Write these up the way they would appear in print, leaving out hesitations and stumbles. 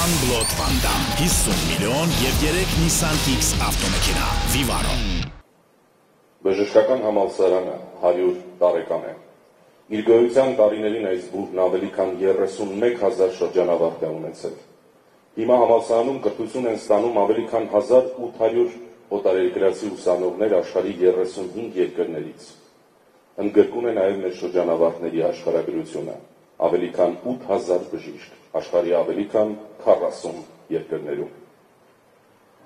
Jean-Claude Van Damme 50 միլիոն եւ 3 Nissan Kicks ավտոմեքենա Vivaro Բժշկական համալսարանը 100 տարեկան է։ Իր գոյության տարիներին այս բուրգն ավելի քան 31,000 շրջանավարտ է ունեցել։ Հիմա համալսարանում կրթություն են ստանում ավելի քան 1800 օտարերկրացի ուսանողներ աշխարհի 35 երկրներից։ Ընդգրկուն է նաև մեր շրջանավարտների աշխարհագրությունը, ավելի քան 8000 բժիշկ, աշխարհի ավելի քան 40 երկրներում։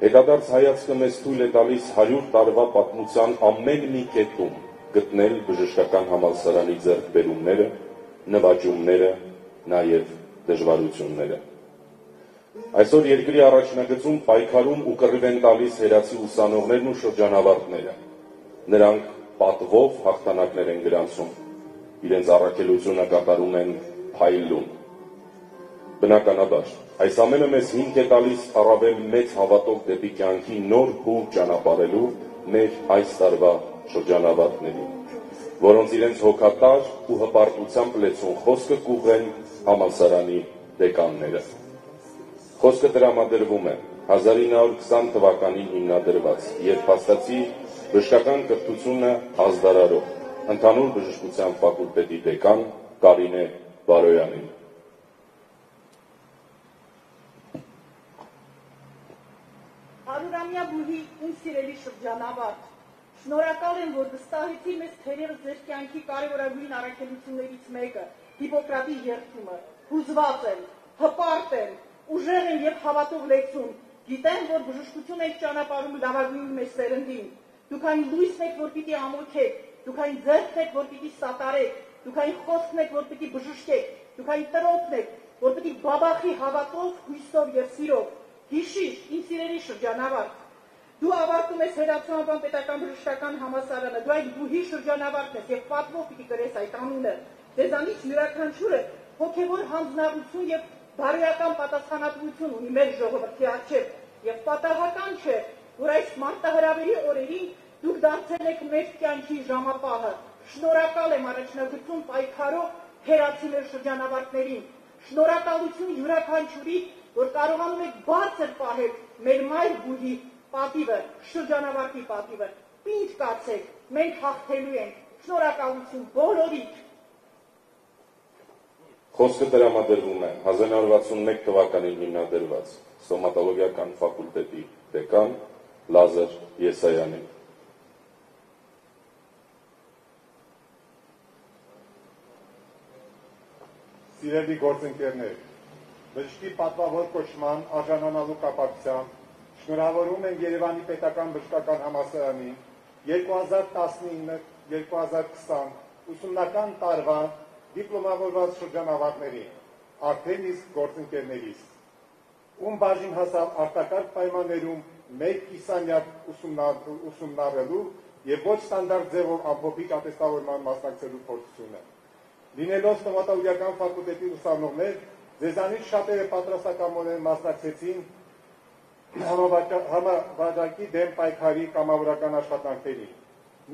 Հետադարձ հայացքը մեզ թույլ է տալիս 100 տարվա պատմության ամեն մի կետում գտնել բժշկական համալսարանի ձեռքբերումները, նվաճումները, նաև դժվարությունները։ Այսօր երկրի առաջնագծում պայքարում ու կռիվ են տալիս հերացի ուսանողներն ու շրջանավարտները։ Նրանք պատվով հաղթանակներ են գրանցում, իրենց առաքելությունը կատարում են փայլուն։ Բնականաբար, այս ամենը մեզ հիմք է տալիս առավել մեծ հավատով դեպի կյանքի նոր փուլ ճանապարհելու մեր այս տարվա շրջանավարտներին, որոնց իրենց հոգատար ու հպարտությամբ լեցուն խոսքը կուղղեն համալսարանի դեկանները։ Խոսքը տրամադրվում է 1920 թվականին հիմնադրված, երբ փաստացի բժշկական կրթությունը ազդարարող, ընդհանուր բժշկության ֆակուլտետի դեկան Կարինե Բարոյանին։ Հարյուրամյա բուհի իմ սիրելի շրջանավարտ, շնորհակալ եմ, որ վստահեցի մեզ թերևս ձեր կյանքի կարևորագույն առաքելություններից մեկը՝ Հիպոկրատի երդումը։ Հուզված եմ, հպարտ եմ, ուժեղ եմ եւ հավատով լեցուն։ Գիտեմ, որ բժշկություն եք ճանապարհում լավագույն մեր սերնդին։ Դուք այն լույսն եք, որ պիտի ամոթեք, դուք այն ձեռքն եք, որ պիտի սատարեք, դուք այն խոսքն եք, որ պիտի բժշկեք, դուք այն տրոփն եք, որ պիտի բաբախի հավատով, հույսով եւ սիրով։ Հիշիր, իմ սիրելի շրջանավարտ, դու ավարտում ես Հերացուանվան պետական բժշկական համալսարանը, դու այդ բուհի շրջանավարտն ես եւ պատվով պիտի կրես այդ անունը։ Դեզանից յուրաքանչյուրը հոգեվոր հանձնառություն եւ բարոյական պատասխանատվություն ունի մեր ժողովրդի առջեւ եւ պատահական չէ, որ այս մարտահրավերի օրերին դուք դարձել եք մեր կյանքի ժամապահը։ Շնորհակալ եմ առաջնագծում պայքարող հերացի մեր շրջանավարտներին։ Շնորհակալություն յուրաքանչյուրի, որ կարողանում եք բարձր պահել մեր մայր բուհի պատիվը, շրջանավարտի պատիվը։ Ինչ կացեք, մենք հաղթելու ենք։ Շնորհակալություն բոլորիդ։ Խոսքը տրամադրվում է 1961 թվականին հիմնադրված ստոմատոլոգիական ֆակուլտետի դեկան Լազար Եսայանին։ Սիրելի գործընկերներ, բժշկի պատվավոր կոչման արժանանալու կապակցությամբ շնորհավորում եմ Երևանի պետական բժշկական համալսարանին 2019-2020 ուսումնական տարվա դիպլոմավորված շրջանավարտներին, արդեն իսկ գործընկերներիս, ում բաժին հասավ արտակարգ պայմաններում մեկ կիսամյակ ուսումնառելու եւ ոչ ստանդարտ ձևով ամփոփիչ ատեստավորման մասնակցելու փորձությունը։ Լինելով ստոմատոլոգիական ֆակուլտետի ուսանողներ, ձեզանից շատերը պատրաստակամորեն մասնակցեցին համավարակի դեմ պայքարի կամավորական աշխատանքներին։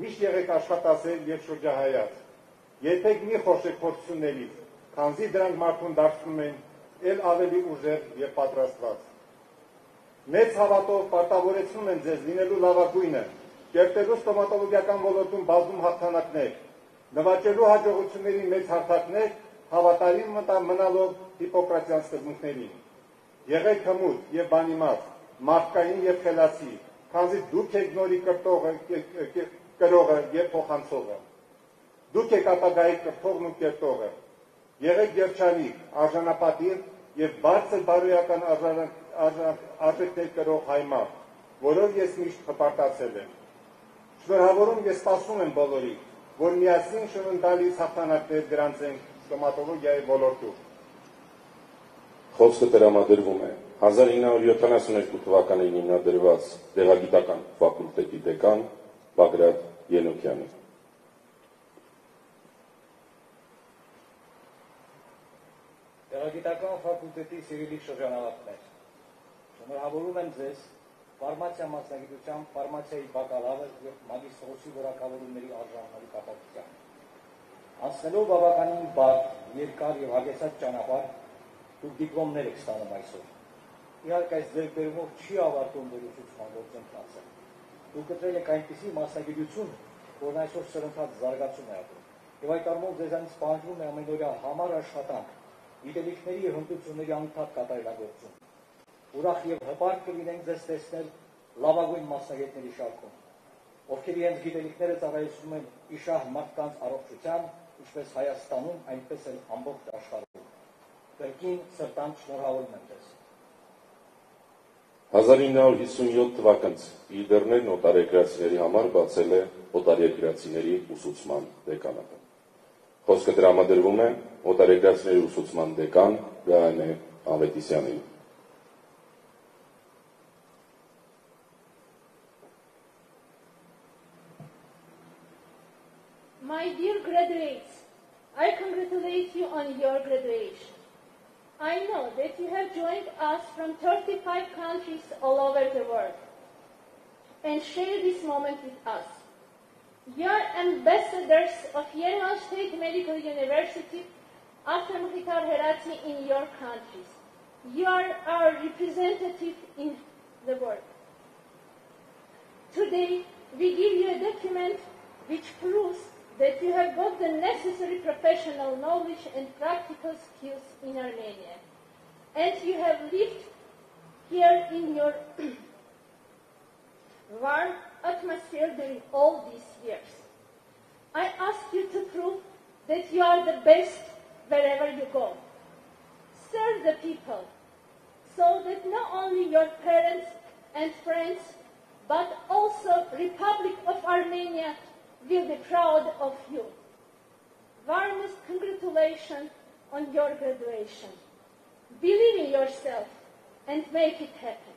Միշտ եղեք աշխատասեր եւ շրջահայաց։ Երբեք մի խորշեք փորձություններից, քանզի դրանք մարդուն դարձնում են ել ավելի ուժեղ եւ պատրաստված։ Մեծ հավատով պարտավորեցնում են ձեզ լինելու լավագույնը, կերտելու ստոմատոլոգիական ոլորտում բազում հաղթանակներ, նվաճելու հաջողությունների մեծ հարթակներ, հավատարիմ մնալով Հիպոկրատյան սկզբունքներին։ Եղեք հմուտ եւ բանիմաց, մարդկային եւ խելացի, քանզի դուք եք նորի կրողը եւ փոխանցողը։ Դուք եք ապագայի կրթողն ու կերտողը։ Եղեք երջանիկ, արժանապատիվ եւ բարձր բարոյական արժեքներ կրող հայմար, որով ես միշտ հպարտացել եմ։ Շնորհավորում եւ սպասում եմ բոլորի, որ միասին շնորհանդալից հաղթանակներ գրանցենք ստոմատոլոգիայի ոլորտում։ Խոսքը տրամադրվում է 1972 թվականին հիմնադրված դեղագիտական ֆակուլտետի դեկան Բագրատ Ենոքյանին։ Դեղագիտական ֆակուլտետի սիրելի շրջանավարտներ, շնորհավորում եմ ձեզ ֆարմացիա մասնագիտությամբ ֆարմացիայի բակալավր եւ մագիստրոսի որակավորումների արժանանալու կապակցությամբ։ Անցնելով բավականին բարդ, երկար եւ հագեցած ճանապարհ, դուք դիպլոմներ եք ստանում այսօր։ իհարկե այս ձեռքբերումով չի ավարտում վերլուծության գործընթացը։ Դուք գտել եք այնպիսի մասնագիտություն, որն այսօր սրընթաց զարգացում է ապրում։ Եվ այդ առումով ձեզանից պահանջվում է ամենօրյա համառ աշխատանք, գիտելիքների և հմտությունների անընդհատ կատարելագործում։ Ուրախ և հպարտ կլինենք ձեզ տեսնել լավագույն մասնագետների շարքում, ովքեր իրենց գիտելիքները ծառայեցնում են իշահ մարդկանց առողջության, ինչպես Հայաստանում, այնպես էլ ամբողջ աշխարհում։ Կրկին սրտանց շնորհավորում եմ ձեզ։ 1957 թվականից իր դռներն օտարերկրացիների համար բացել է օտարերկրացիների ուսուցման դեկանատը։ Խոսքը տրամադրվում է օտարերկրացիների ուսուցման դեկան Գայանե Ավետիսյանին։ My dear graduates, I congratulate you on your graduation. I know that you have joined us from 35 countries all over the world and share this moment with us. You are ambassadors of Yerevan State Medical University after Mukhtar Herati in your countries. You are our representative in the world. Today, we give you a document which proves that you have got the necessary professional knowledge and practical skills in Armenia. And you have lived here in your warm atmosphere during all these years. I ask you to prove that you are the best wherever you go. Serve the people so that not only your parents and friends, but also Republic of Armenia will be proud of you. Warmest congratulations on your graduation. Believe in yourself and make it happen.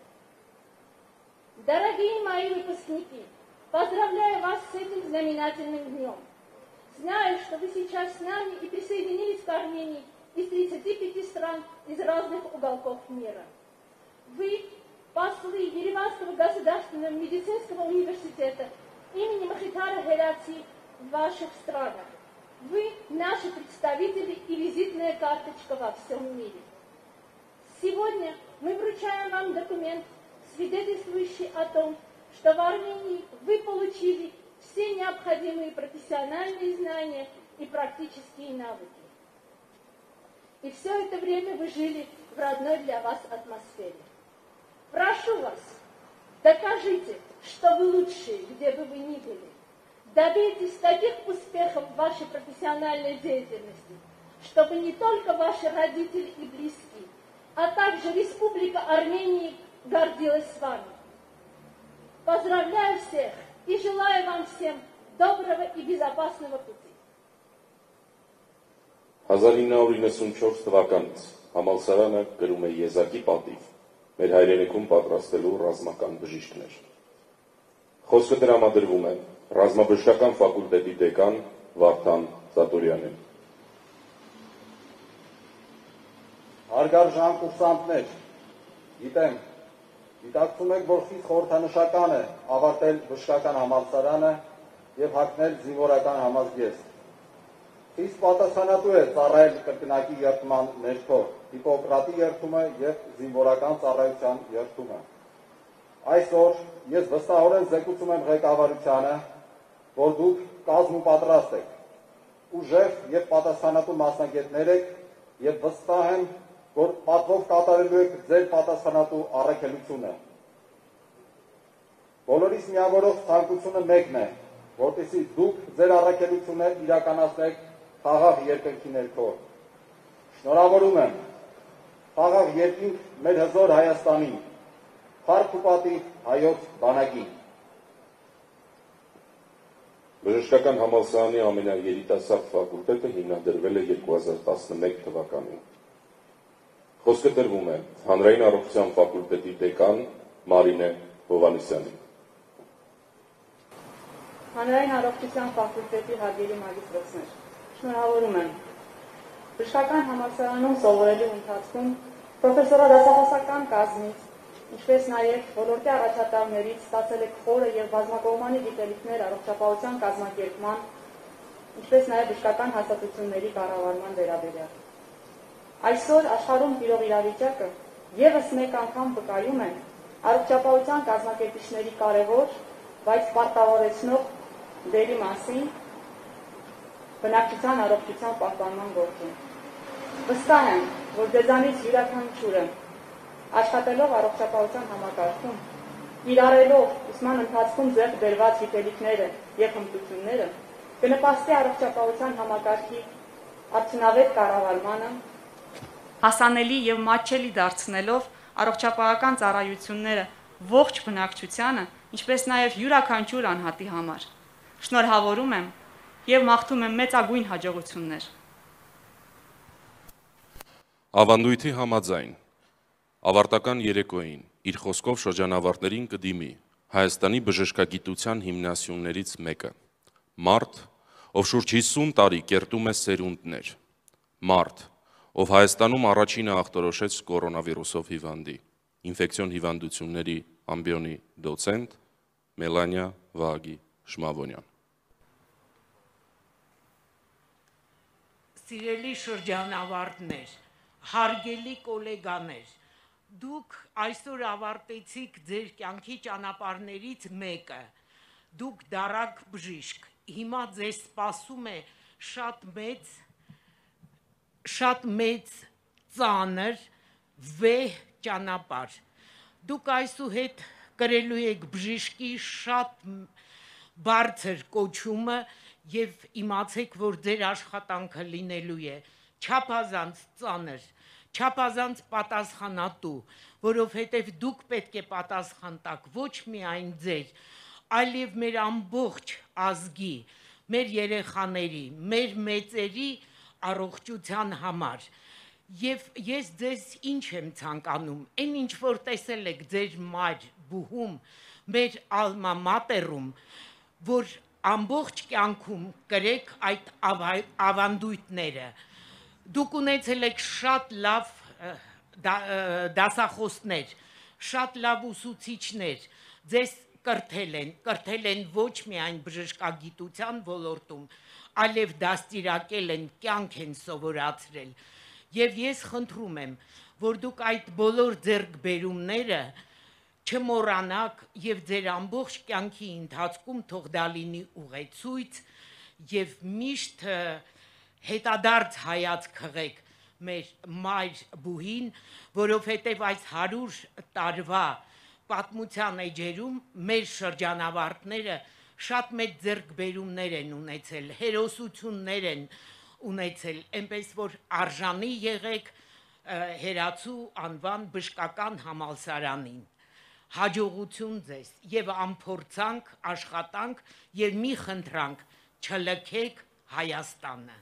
Дорогие мои выпускники, поздравляю вас с этим знаменательным днем. Знаю, что вы сейчас с нами и присоединились к Армении из 35 стран из разных уголков мира. Вы послы Ереванского государственного медицинского университета имени Мухтара Herati в ваших странах. Вы наши представители и визитная карточка во всем мире. Сегодня мы вручаем вам документ, свидетельствующий о том, что в Армении вы получили все необходимые профессиональные знания и практические навыки. И все это время вы жили в родной для вас атмосфере. Прошу вас, докажите, что вы лучшие, где бы вы ни были. Добейтесь таких успехов в вашей профессиональной деятельности, чтобы не только ваши родители и близкие, а также Республика Армения гордилась с вами. Поздравляю всех и желаю вам всем доброго и безопасного пути. 1994 թվականից համալսարանը կրում է եզակի պատիվ մեր հայրենիքում պատրաստելու ռազմական բժիշկներ։ Խոսքը տրամադրվում է ռազմաբժշկական ֆակուլտետի դեկան Վարդան Ծատուրյանին։ Հարգարժան կուրսանտներ, գիտեմ, գիտակցում եք, որ խիստ խորհրդանշական է ավարտել բժշկական համալսարանը և հագնել զինվորական համազգեստ։ Խիստ պատասխանատու է ծառայել կրկնակի երդման ներքո, Հիպոկրատի երդումը և զինվորական ծառայության երդումը։ Այսօր ես վստահորեն զեկուցում եմ ղեկավարությանը, որ դուք կազմ ու պատրաստ եք, ուժեղ և պատասխանատու մասնագետներ եք և վստահ եմ, որ պատվով կատարելու եք ձեր պատասխանատու առաքելությունը։ Բոլորիս միավորող ցանկությունը մեկն է, որպեսզի դուք ձեր առաքելությունը իրականացնեք խաղաղ երկնքի ներքո։ Շնորհավորում եմ խաղաղ երկինք մեր հզոր Հայաստանին, փառք ու պատիվ հայոց բանակին։ Բժշկական համալսարանի ամենաերիտասարդ ֆակուլտետը հիմնադրվել է 2011 թվականին։ Խոսքը տրվում է Հանրային առողջության ֆակուլտետի դեկան Մարինե Հովհաննիսյանին։ Հանրային առողջության ֆակուլտետի հարգելի մագիստրներ, շնորհավորում եմ։ Բժշկական համալսարանում սովորելու ընթացքում պրոֆեսորադասախոսական կազմից, ինչպես նաև ոլորտի առաջատարներից ստացել եք խորը և բազմակողմանի գիտելիքներ առողջապահության կազմակերպման, ինչպես նաև բժշկական հաստատությունների կառավարման վերաբերյալ։ Այսօր աշխարհում տիրող իրավիճակը Եվս մեկ անգամ վկայում են առողջապահության կազմակերպիչների կարևոր, բայց պարտավորեցնող դերի մասին բնակչության առողջության պահպանման գործում։ Վստահ եմ, որ ձեզանից յուրաքանչյուրը աշխատելով առողջապահության համակարգում, կիրառելով ուսման ընթացքում ձեռք բերված գիտելիքները եւ հմտությունները, կնպաստի առողջապահության համակարգի արդյունավետ կառավարմանը, հասանելի եւ մատչելի դարձնելով առողջապահական ծառայությունները ողջ բնակչությանը, ինչպես նաեւ յուրաքանչյուր անհատի համար։ Շնորհավորում եմ եւ մաղթում եմ մեծագույն հաջողություններ։ Ավանդույթի համաձայն ավարտական երեկոյին իր խոսքով շրջանավարտներին կդիմի Հայաստանի բժշկագիտության հիմնասյուններից մեկը, մարդ, ով շուրջ 50 տարի կերտում է սերունդներ, մարդ, ով Հայաստանում առաջինը ախտորոշեց կորոնավիրուսով հիվանդի, ինֆեկցիոն հիվանդությունների ամբիոնի դոցենտ Մելանիա Վահագի Շմավոնյան։ Սիրելի շրջանավարտներ, հարգելի գոլեգաներ, դուք այսօր ավարտեցիք ձեր կյանքի ճանապարհներից մեկը, դուք դարակ բժիշկ, հիմա ձեզ սպասում է շատ մեծ ծանր վեհ ճանապարհ, դուք այսուհետ կրելու եք բժշկի շատ բարձր կոչումը եւ իմացեք, որ ձեր աշխատանքը լինելու է չափազանց ծանր, չափազանց պատասխանատու, որովհետև դուք պետք է պատասխան տաք ոչ միայն ձեր, այլև մեր ամբողջ ազգի, մեր երեխաների, մեր մեծերի առողջության համար։ Եվ ես ձեզ ինչ եմ ցանկանում, այն ինչ որ տեսել եք ձեր մայր բուհում, մեր ալմա մատերում, որ ամբողջ կյանքում կրեք այդ ավանդույթները։ Դուք ունեցել եք շատ լավ դասախոսներ, շատ լավ ուսուցիչներ, ձեզ կրթել են ոչ միայն բժշկագիտության ոլորտում, այլև դաստիարակել են, կյանք են սովորացրել։ Եվ ես խնդրում եմ, որ դուք այդ բոլոր ձեռքբերումները չմոռանաք եւ ձեր ամբողջ կյանքի ընթացքում թող դա լինի ուղեցույց եւ միշտ հետադարձ հայացք հղեք մեր մայր բուհին, որովհետև այս 100 տարվա պատմության էջերում մեր շրջանավարտները շատ մեծ ձեռքբերումներ են ունեցել, հերոսություններ են ունեցել, այնպես որ արժանի եղեք Հերացու անվան բժշկական համալսարանին։ Հաջողություն ձեզ եւ ամփորձանք, աշխատանք եւ մի խնդրանք չլքեք Հայաստանը։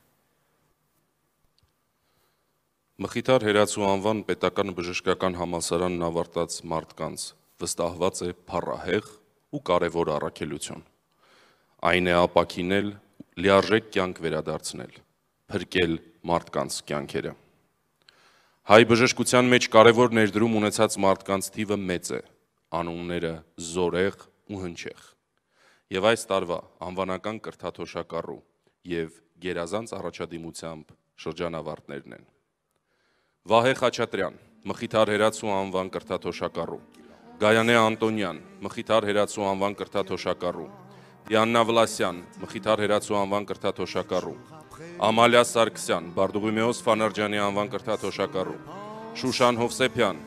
Մխիթար Հերացու անվան պետական բժշկական համալսարանն ավարտած մարդկանց վստահված է փառահեղ ու կարևոր առաքելություն։ Այն է ապաքինել, լիարժեք կյանք վերադարձնել, փրկել մարդկանց կյանքերը։ Հայ բժշկության մեջ կարևոր ներդրում ունեցած մարդկանց թիվը մեծ է, անունները զորեղ ու հնչեղ։ Եվ այս տարվա անվանական կրթաթոշակառու եւ գերազանց առաջադիմությամբ շրջանավարտներն են։ Վահե Խաչատրյան, Մխիթար Հերացու անվան կրթաթոշակառու, Գայանե Անտոնյան, Մխիթար Հերացու անվան կրթաթոշակառու, Դիաննա Վլասյան, Մխիթար Հերացու անվան կրթաթոշակառու, Ամալիա Սարգսյան, Բարդուղիմեոս Ֆանարջյանի անվան կրթաթոշակառու, Շուշան Հովսեփյան,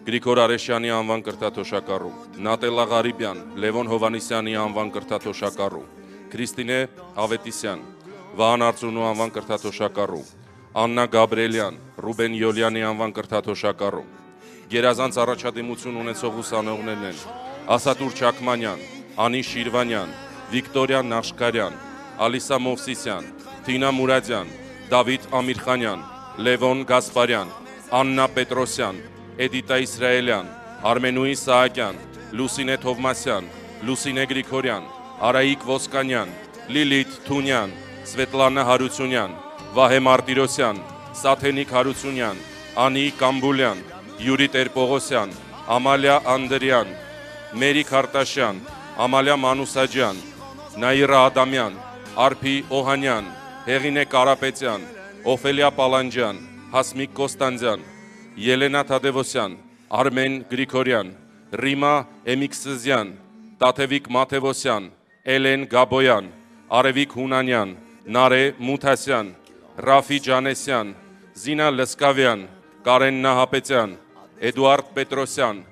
Գրիգոր Արեշյանի անվան կրթաթոշակառու, Նատելա Ղարիբյան, Լևոն Հովանիսյանի անվան կրթաթոշակառու, Քրիստինե Ավետիսյան, Վահան Արծունու անվան կրթաթոշակառու, Աննա Գաբրելյան, Ռուբեն Յոլյանի անվան կրթաթոշակառու, գերազանց առաջադիմություն ունեցող ուսանողներն են Ասատուր Չակմանյան, Անի Շիրվանյան, Վիկտորիա Նախշկարյան, Ալիսա Մովսիսյան, Թինա Մուրադյան, Դավիթ Ամիրխանյան, Լևոն Գասպարյան, Աննա Պետրոսյան, Էդիտա Իսրայելյան, Արմենուի Սահակյան, Լուսինե Թովմասյան, Լուսինե Գրիգորյան, Արայիկ Ոսկանյան, Լիլիթ Թունյան, Սվետլանա Հարությունյան, Վահե Մարտիրոսյան, Սաթենիկ Հարությունյան, Անի Կամբուլյան, Յուրի Տեր-Պողոսյան, Ամալիա Անդրյան, Մերի Քարտաշյան, Ամալիա Մանուսաջյան, Նաիրա Ադամյան, Արփի Օհանյան, Հեղինե Կարապետյան, Օֆելիա Պալանջյան, Հասմիկ Կոստանդյան, Ելենա Թադևոսյան, Արմեն Գրիգորյան, Ռիմա Էմիքսզյան, Տաթևիկ Մաթևոսյան, Էլեն Գաբոյան, Արևիկ Հունանյան, Նարե Մութասյան, Ռաֆի Ջանեսյան, Զինա Լսկավյան, Կարեն Նահապետյան, Էդուարդ Պետրոսյան,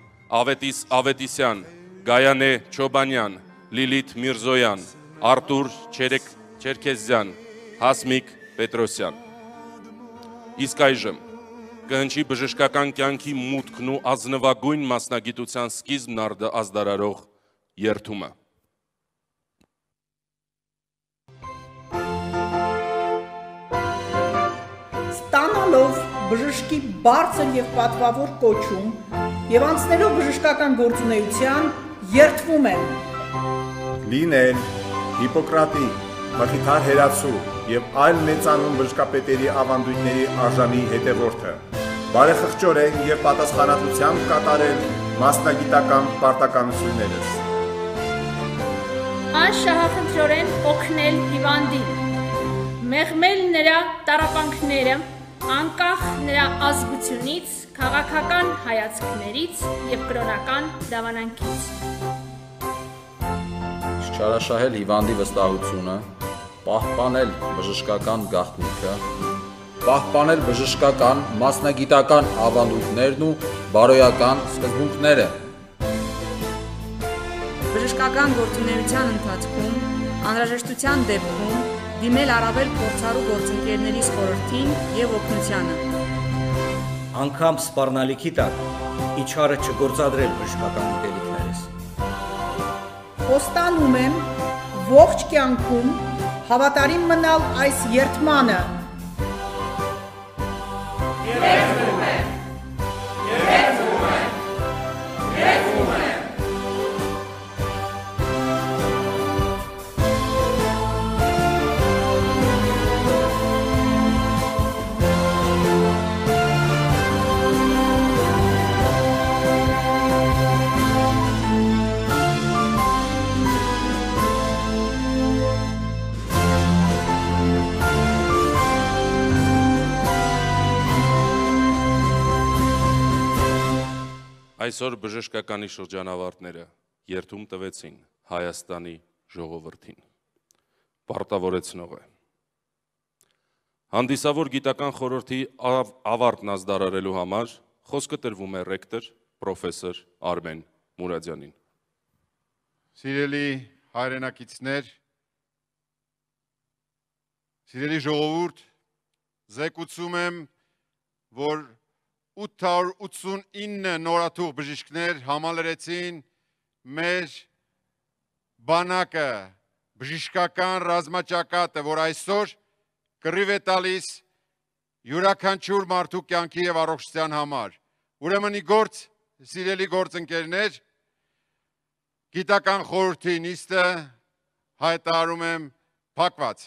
Ավետիս Ավետիսյան, Գայանե Չոբանյան, Լիլիթ Միրզոյան, Արտուր Չերքեզյան, Հասմիկ Պետրոսյան։ Իսկ այժմ կհնչի բժշկական կյանքի մուտքն ու ազնվագույն մասնագիտության սկիզբն ազդարարող երթումը։ Ստանալով բժշկի բարձր և պատվավոր կոչում և անցնելով բժշկական գործունեության երդվում եմ լինել Հիպոկրատի, Մխիթար Հերացու և այլ մեծանուն բժշկապետերի ավանդույթների արժանի հետևորդը, բարեխղճորեն և պատասխանատվությամբ կատարել մասնագիտական պարտականություններս, անշահախնդրորեն օգնել հիվանդին, մեղմել նրա տառապանքները, անկախ նրա ազգությունից, քաղաքական հայացքներից և կրոնական դավանանքից։ Չարաշահել հիվանդի վստահությունը, պահպանել բժշկական գաղտնիքը, պահպանել բժշկական, մասնագիտական ավանդույթներն ու բարոյական սկզբունքները։ Բժշկական գործունեության ընթացքում, անհրաժեշտության դեպքում դիմել առավել փորձառու գործընկերներիս խորհրդին և օգնությանը։ Անգամ սպառնալիքի տակ իչարը չգործադրել բժշկական ուտելիքներս։ Խոստանում եմ ողջ կյանքում հավատարիմ մնալ այս երդմանը։ Այսօր բժշկականի շրջանավարտները երդում տվեցին Հայաստանի ժողովրդին։ Պարտավորեցնող է։ Հանդիսավոր գիտական խորհրդի ավարտն ազդարարելու համար խոսքը տրվում է ռեկտոր պրոֆեսոր Արմեն Մուրադյանին։ Սիրելի հայրենակիցներ, սիրելի ժողովուրդ, զեկուցում եմ, որ 889 նորաթուղ բժիշկներ համալրեցին մեր բանակը, բժշկական ռազմաճակատը, որ այսօր կռիվ է տալիս յուրաքանչյուր մարդու կյանքի և առողջության համար։ Ուրեմն իգործ, սիրելի գործընկերներ, գիտական խորհրդի նիստը հայտարարում եմ փակված։